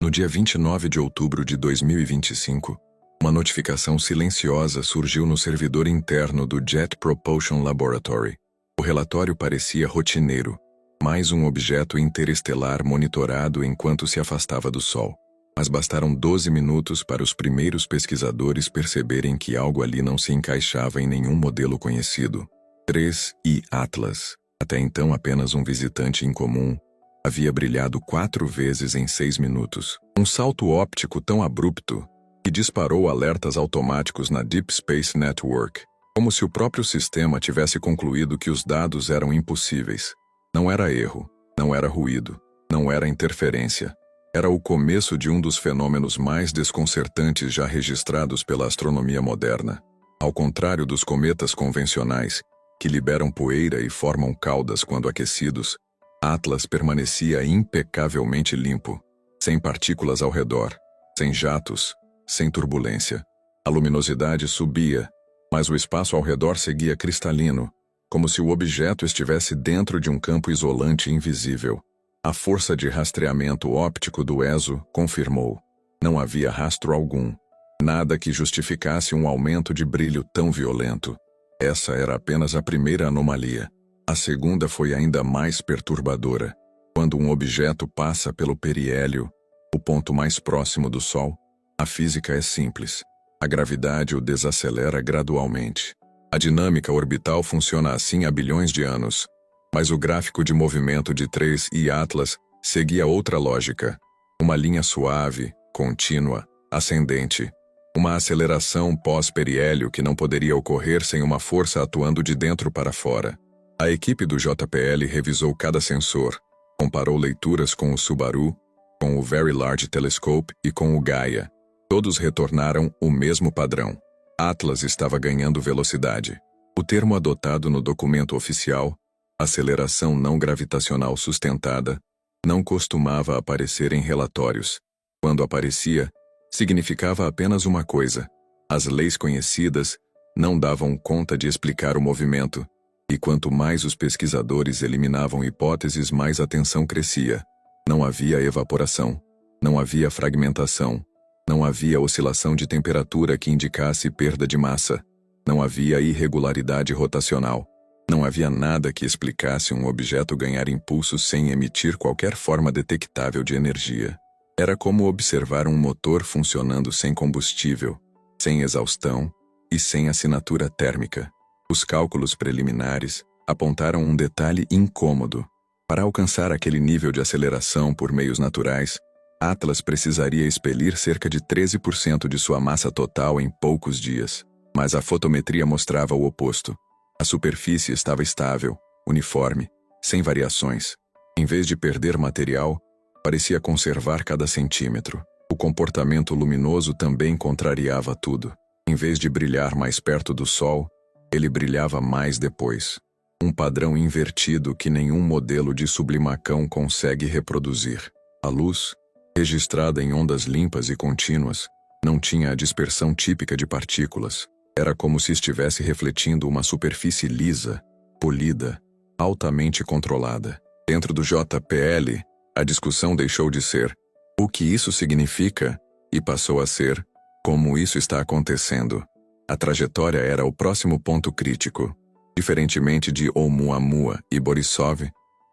No dia 29 de outubro de 2025, uma notificação silenciosa surgiu no servidor interno do Jet Propulsion Laboratory. O relatório parecia rotineiro, mais um objeto interestelar monitorado enquanto se afastava do Sol. Mas bastaram 12 minutos para os primeiros pesquisadores perceberem que algo ali não se encaixava em nenhum modelo conhecido. 3I Atlas, até então apenas um visitante incomum, havia brilhado 4 vezes em 6 minutos. Um salto óptico tão abrupto que disparou alertas automáticos na Deep Space Network, como se o próprio sistema tivesse concluído que os dados eram impossíveis. Não era erro, não era ruído, não era interferência. Era o começo de um dos fenômenos mais desconcertantes já registrados pela astronomia moderna. Ao contrário dos cometas convencionais, que liberam poeira e formam caudas quando aquecidos, Atlas permanecia impecavelmente limpo, sem partículas ao redor, sem jatos, sem turbulência. A luminosidade subia, mas o espaço ao redor seguia cristalino, como se o objeto estivesse dentro de um campo isolante invisível. A força de rastreamento óptico do ESO confirmou. Não havia rastro algum, nada que justificasse um aumento de brilho tão violento. Essa era apenas a primeira anomalia. A segunda foi ainda mais perturbadora. Quando um objeto passa pelo periélio, o ponto mais próximo do Sol, a física é simples. A gravidade o desacelera gradualmente. A dinâmica orbital funciona assim há bilhões de anos. Mas o gráfico de movimento de 3I Atlas seguia outra lógica. Uma linha suave, contínua, ascendente. Uma aceleração pós-periélio que não poderia ocorrer sem uma força atuando de dentro para fora. A equipe do JPL revisou cada sensor, comparou leituras com o Subaru, com o Very Large Telescope e com o Gaia. Todos retornaram o mesmo padrão. Atlas estava ganhando velocidade. O termo adotado no documento oficial, aceleração não gravitacional sustentada, não costumava aparecer em relatórios. Quando aparecia, significava apenas uma coisa: as leis conhecidas não davam conta de explicar o movimento, e quanto mais os pesquisadores eliminavam hipóteses, mais a tensão crescia. Não havia evaporação, não havia fragmentação, não havia oscilação de temperatura que indicasse perda de massa, não havia irregularidade rotacional. Não havia nada que explicasse um objeto ganhar impulso sem emitir qualquer forma detectável de energia. Era como observar um motor funcionando sem combustível, sem exaustão e sem assinatura térmica. Os cálculos preliminares apontaram um detalhe incômodo. Para alcançar aquele nível de aceleração por meios naturais, Atlas precisaria expelir cerca de 13% de sua massa total em poucos dias. Mas a fotometria mostrava o oposto. A superfície estava estável, uniforme, sem variações. Em vez de perder material, parecia conservar cada centímetro. O comportamento luminoso também contrariava tudo. Em vez de brilhar mais perto do Sol, ele brilhava mais depois. Um padrão invertido que nenhum modelo de sublimacão consegue reproduzir. A luz, registrada em ondas limpas e contínuas, não tinha a dispersão típica de partículas. Era como se estivesse refletindo uma superfície lisa, polida, altamente controlada. Dentro do JPL, a discussão deixou de ser o que isso significa e passou a ser como isso está acontecendo. A trajetória era o próximo ponto crítico. Diferentemente de Oumuamua e Borisov,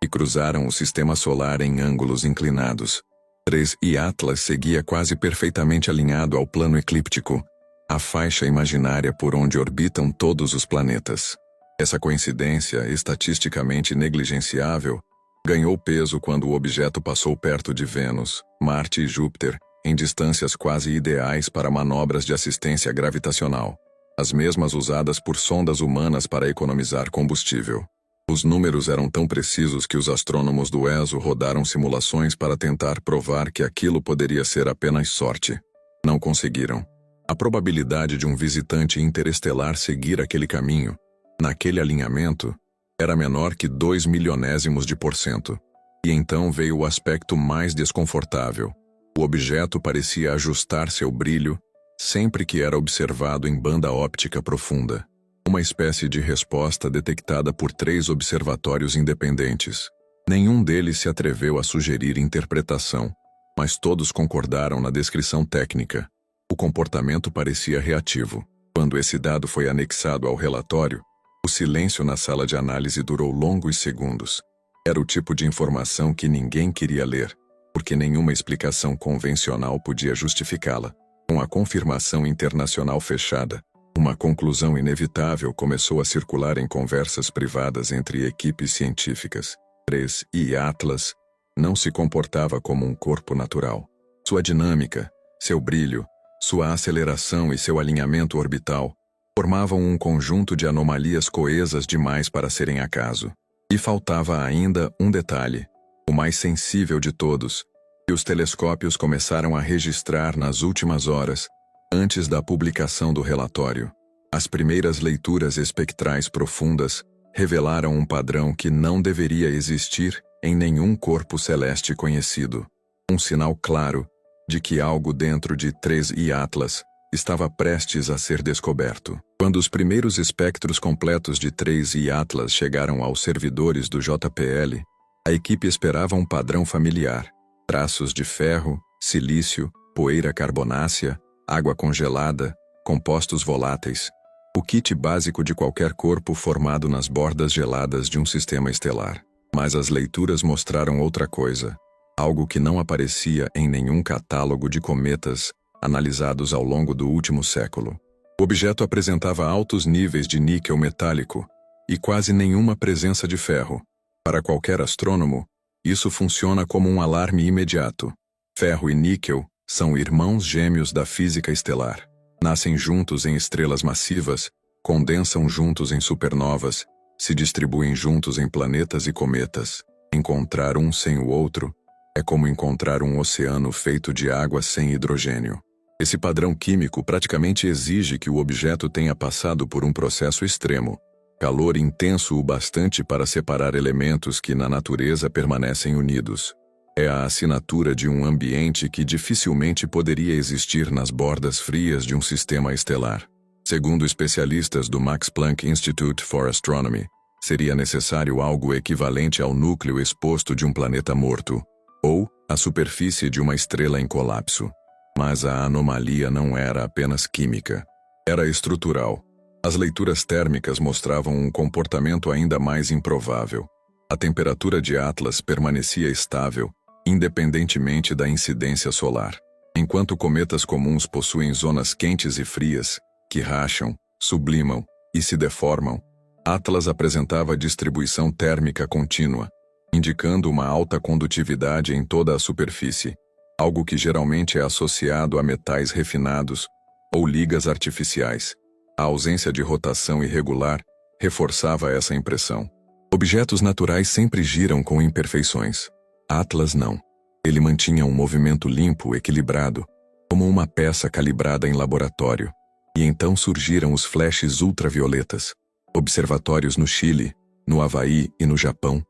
que cruzaram o sistema solar em ângulos inclinados, 3I Atlas seguia quase perfeitamente alinhado ao plano eclíptico, a faixa imaginária por onde orbitam todos os planetas. Essa coincidência, estatisticamente negligenciável, ganhou peso quando o objeto passou perto de Vênus, Marte e Júpiter, em distâncias quase ideais para manobras de assistência gravitacional, as mesmas usadas por sondas humanas para economizar combustível. Os números eram tão precisos que os astrônomos do ESO rodaram simulações para tentar provar que aquilo poderia ser apenas sorte. Não conseguiram. A probabilidade de um visitante interestelar seguir aquele caminho, naquele alinhamento, era menor que 2 milionésimos de %. E então veio o aspecto mais desconfortável. O objeto parecia ajustar seu brilho sempre que era observado em banda óptica profunda. Uma espécie de resposta detectada por 3 observatórios independentes. Nenhum deles se atreveu a sugerir interpretação. mas todos concordaram na descrição técnica. O comportamento parecia reativo. Quando esse dado foi anexado ao relatório, o silêncio na sala de análise durou longos segundos. Era o tipo de informação que ninguém queria ler, porque nenhuma explicação convencional podia justificá-la. Com a confirmação internacional fechada, uma conclusão inevitável começou a circular em conversas privadas entre equipes científicas. 3 e Atlas não se comportava como um corpo natural. Sua dinâmica, seu brilho, sua aceleração e seu alinhamento orbital formavam um conjunto de anomalias coesas demais para serem acaso. E faltava ainda um detalhe, o mais sensível de todos, que os telescópios começaram a registrar nas últimas horas, antes da publicação do relatório. As primeiras leituras espectrais profundas revelaram um padrão que não deveria existir em nenhum corpo celeste conhecido. Um sinal claro de que algo dentro de 3 e Atlas estava prestes a ser descoberto. Quando os primeiros espectros completos de 3 e Atlas chegaram aos servidores do JPL, a equipe esperava um padrão familiar: traços de ferro, silício, poeira carbonácea, água congelada, compostos voláteis. O kit básico de qualquer corpo formado nas bordas geladas de um sistema estelar. Mas as leituras mostraram outra coisa, algo que não aparecia em nenhum catálogo de cometas analisados ao longo do último século. O objeto apresentava altos níveis de níquel metálico e quase nenhuma presença de ferro. Para qualquer astrônomo, isso funciona como um alarme imediato. Ferro e níquel são irmãos gêmeos da física estelar. Nascem juntos em estrelas massivas, condensam juntos em supernovas, se distribuem juntos em planetas e cometas. Encontrar um sem o outro é como encontrar um oceano feito de água sem hidrogênio. Esse padrão químico praticamente exige que o objeto tenha passado por um processo extremo, calor intenso o bastante para separar elementos que na natureza permanecem unidos. É a assinatura de um ambiente que dificilmente poderia existir nas bordas frias de um sistema estelar. Segundo especialistas do Max Planck Institute for Astronomy, seria necessário algo equivalente ao núcleo exposto de um planeta morto, ou a superfície de uma estrela em colapso. Mas a anomalia não era apenas química, era estrutural. As leituras térmicas mostravam um comportamento ainda mais improvável. A temperatura de Atlas permanecia estável, independentemente da incidência solar. Enquanto cometas comuns possuem zonas quentes e frias, que racham, sublimam e se deformam, Atlas apresentava distribuição térmica contínua, indicando uma alta condutividade em toda a superfície, algo que geralmente é associado a metais refinados ou ligas artificiais. A ausência de rotação irregular reforçava essa impressão. Objetos naturais sempre giram com imperfeições. Atlas não. Ele mantinha um movimento limpo, equilibrado, como uma peça calibrada em laboratório. E então surgiram os flashes ultravioletas. Observatórios no Chile, no Havaí e no Japão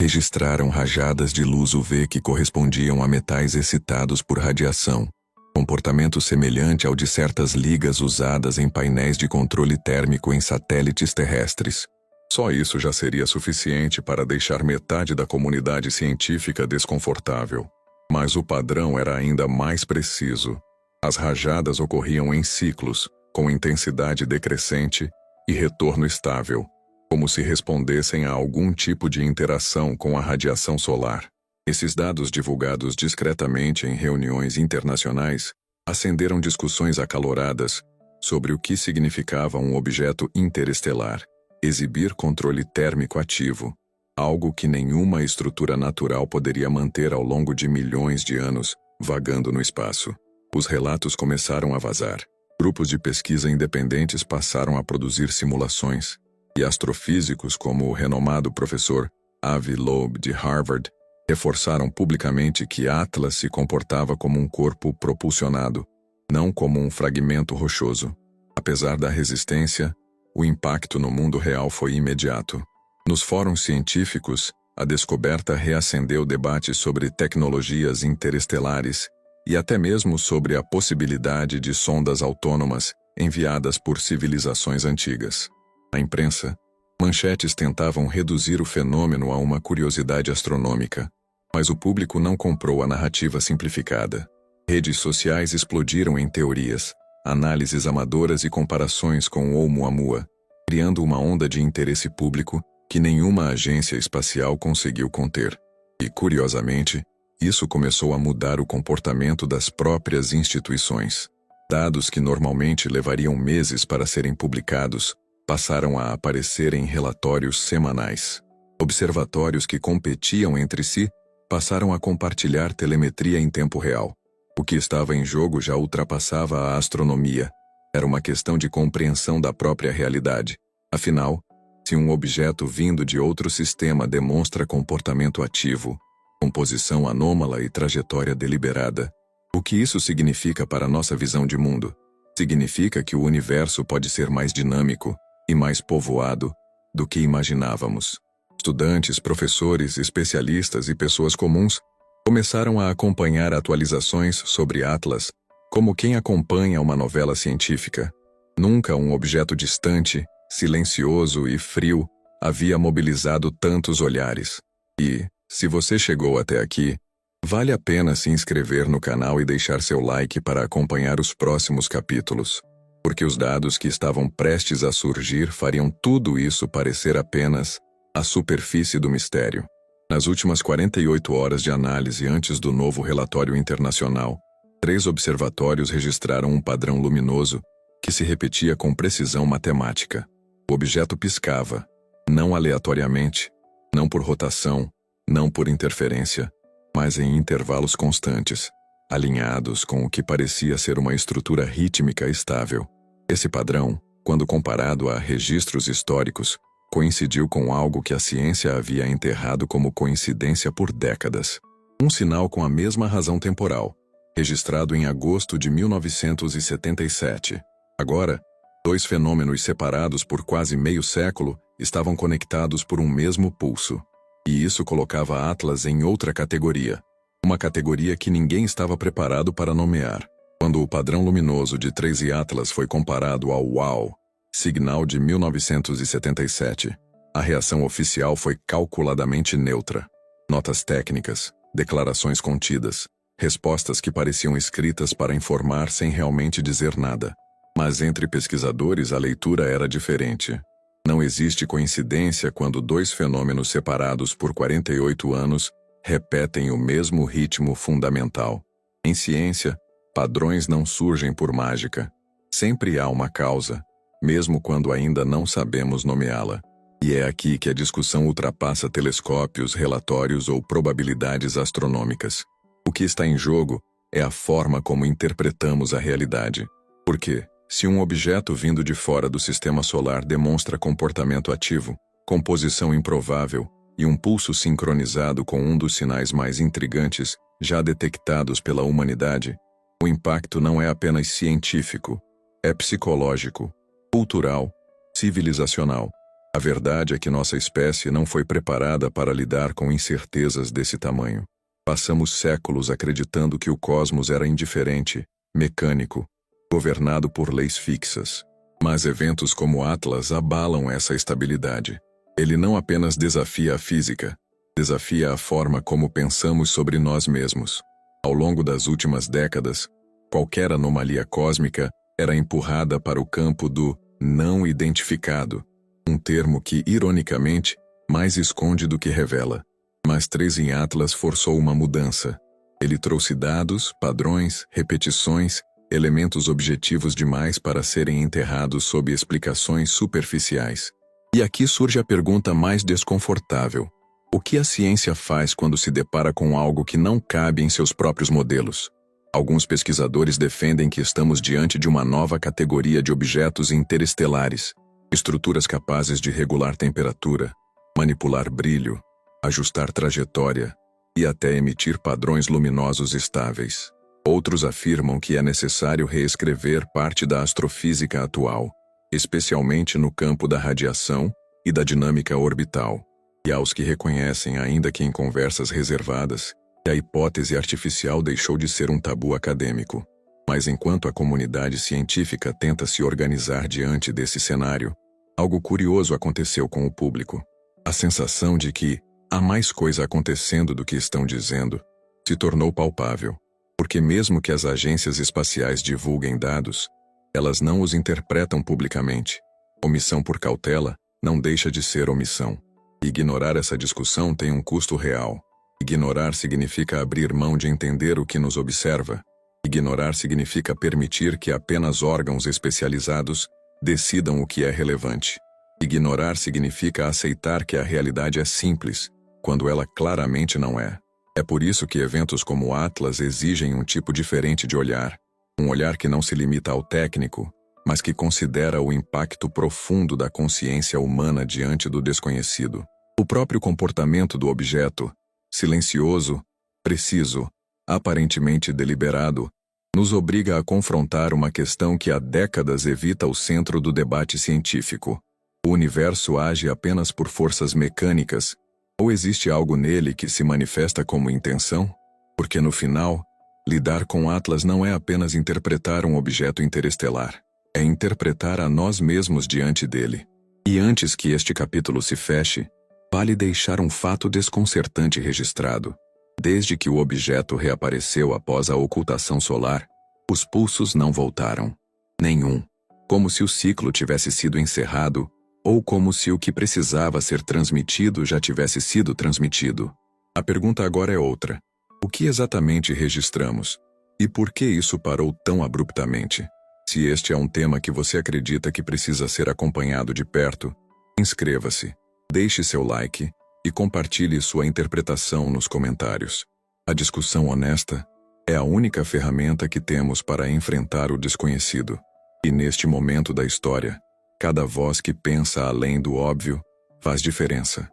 registraram rajadas de luz UV que correspondiam a metais excitados por radiação, comportamento semelhante ao de certas ligas usadas em painéis de controle térmico em satélites terrestres. Só isso já seria suficiente para deixar metade da comunidade científica desconfortável. Mas o padrão era ainda mais preciso. As rajadas ocorriam em ciclos, com intensidade decrescente e retorno estável, como se respondessem a algum tipo de interação com a radiação solar. Esses dados divulgados discretamente em reuniões internacionais acenderam discussões acaloradas sobre o que significava um objeto interestelar. Exibir controle térmico ativo, algo que nenhuma estrutura natural poderia manter ao longo de milhões de anos, vagando no espaço. Os relatos começaram a vazar. Grupos de pesquisa independentes passaram a produzir simulações, e astrofísicos como o renomado professor Avi Loeb de Harvard reforçaram publicamente que Atlas se comportava como um corpo propulsionado, não como um fragmento rochoso. Apesar da resistência, o impacto no mundo real foi imediato. Nos fóruns científicos, a descoberta reacendeu debates sobre tecnologias interestelares e até mesmo sobre a possibilidade de sondas autônomas enviadas por civilizações antigas. Na imprensa, manchetes tentavam reduzir o fenômeno a uma curiosidade astronômica, Mas o público não comprou a narrativa simplificada. Redes sociais explodiram em teorias, análises amadoras e comparações com o Oumuamua, criando uma onda de interesse público que nenhuma agência espacial conseguiu conter. E, curiosamente, isso começou a mudar o comportamento das próprias instituições. Dados que normalmente levariam meses para serem publicados passaram a aparecer em relatórios semanais. Observatórios que competiam entre si passaram a compartilhar telemetria em tempo real. O que estava em jogo já ultrapassava a astronomia. Era uma questão de compreensão da própria realidade. Afinal, se um objeto vindo de outro sistema demonstra comportamento ativo, composição anômala e trajetória deliberada, o que isso significa para nossa visão de mundo? Significa que o universo pode ser mais dinâmico e mais povoado do que imaginávamos. Estudantes, professores, especialistas e pessoas comuns começaram a acompanhar atualizações sobre Atlas como quem acompanha uma novela científica. Nunca um objeto distante, silencioso e frio havia mobilizado tantos olhares. E, se você chegou até aqui, vale a pena se inscrever no canal e deixar seu like para acompanhar os próximos capítulos, porque os dados que estavam prestes a surgir fariam tudo isso parecer apenas a superfície do mistério. Nas últimas 48 horas de análise antes do novo relatório internacional, 3 observatórios registraram um padrão luminoso que se repetia com precisão matemática. O objeto piscava, não aleatoriamente, não por rotação, não por interferência, mas em intervalos constantes, alinhados com o que parecia ser uma estrutura rítmica estável. Esse padrão, quando comparado a registros históricos, coincidiu com algo que a ciência havia enterrado como coincidência por décadas. Um sinal com a mesma razão temporal, registrado em agosto de 1977. Agora, 2 fenômenos separados por quase meio século estavam conectados por um mesmo pulso. E isso colocava Atlas em outra categoria. Uma categoria que ninguém estava preparado para nomear. Quando o padrão luminoso de 3 Atlas foi comparado ao WOW, signal de 1977, a reação oficial foi calculadamente neutra. Notas técnicas, declarações contidas, respostas que pareciam escritas para informar sem realmente dizer nada. Mas entre pesquisadores a leitura era diferente. Não existe coincidência quando 2 fenômenos separados por 48 anos repetem o mesmo ritmo fundamental. Em ciência, padrões não surgem por mágica. Sempre há uma causa, mesmo quando ainda não sabemos nomeá-la. E é aqui que a discussão ultrapassa telescópios, relatórios ou probabilidades astronômicas. O que está em jogo é a forma como interpretamos a realidade. Por quê? Se um objeto vindo de fora do sistema solar demonstra comportamento ativo, composição improvável e um pulso sincronizado com um dos sinais mais intrigantes já detectados pela humanidade, o impacto não é apenas científico, é psicológico, cultural, civilizacional. A verdade é que nossa espécie não foi preparada para lidar com incertezas desse tamanho. Passamos séculos acreditando que o cosmos era indiferente, mecânico, governado por leis fixas. Mas eventos como Atlas abalam essa estabilidade. Ele não apenas desafia a física, desafia a forma como pensamos sobre nós mesmos. Ao longo das últimas décadas, qualquer anomalia cósmica era empurrada para o campo do não identificado, um termo que, ironicamente, mais esconde do que revela. Mas 3 em Atlas forçou uma mudança. Ele trouxe dados, padrões, repetições, elementos objetivos demais para serem enterrados sob explicações superficiais. E aqui surge a pergunta mais desconfortável. O que a ciência faz quando se depara com algo que não cabe em seus próprios modelos? Alguns pesquisadores defendem que estamos diante de uma nova categoria de objetos interestelares, estruturas capazes de regular temperatura, manipular brilho, ajustar trajetória e até emitir padrões luminosos estáveis. Outros afirmam que é necessário reescrever parte da astrofísica atual, especialmente no campo da radiação e da dinâmica orbital. E aos que reconhecem, ainda que em conversas reservadas, que a hipótese artificial deixou de ser um tabu acadêmico. Mas enquanto a comunidade científica tenta se organizar diante desse cenário, algo curioso aconteceu com o público. A sensação de que, Há mais coisa acontecendo do que estão dizendo. Se tornou palpável. Porque mesmo que as agências espaciais divulguem dados, elas não os interpretam publicamente. Omissão por cautela não deixa de ser omissão. Ignorar essa discussão tem um custo real. Ignorar significa abrir mão de entender o que nos observa. Ignorar significa permitir que apenas órgãos especializados decidam o que é relevante. Ignorar significa aceitar que a realidade é simples, quando ela claramente não é. É por isso que eventos como o Atlas exigem um tipo diferente de olhar. Um olhar que não se limita ao técnico, mas que considera o impacto profundo da consciência humana diante do desconhecido. O próprio comportamento do objeto, silencioso, preciso, aparentemente deliberado, nos obriga a confrontar uma questão que há décadas evita o centro do debate científico. O universo age apenas por forças mecânicas, ou existe algo nele que se manifesta como intenção? Porque no final, lidar com Atlas não é apenas interpretar um objeto interestelar, é interpretar a nós mesmos diante dele. E antes que este capítulo se feche, vale deixar um fato desconcertante registrado. Desde que o objeto reapareceu após a ocultação solar, os pulsos não voltaram. Nenhum. Como se o ciclo tivesse sido encerrado, ou como se o que precisava ser transmitido já tivesse sido transmitido. A pergunta agora é outra. O que exatamente registramos? E por que isso parou tão abruptamente? Se este é um tema que você acredita que precisa ser acompanhado de perto, inscreva-se, deixe seu like e compartilhe sua interpretação nos comentários. A discussão honesta é a única ferramenta que temos para enfrentar o desconhecido. E neste momento da história, cada voz que pensa além do óbvio faz diferença.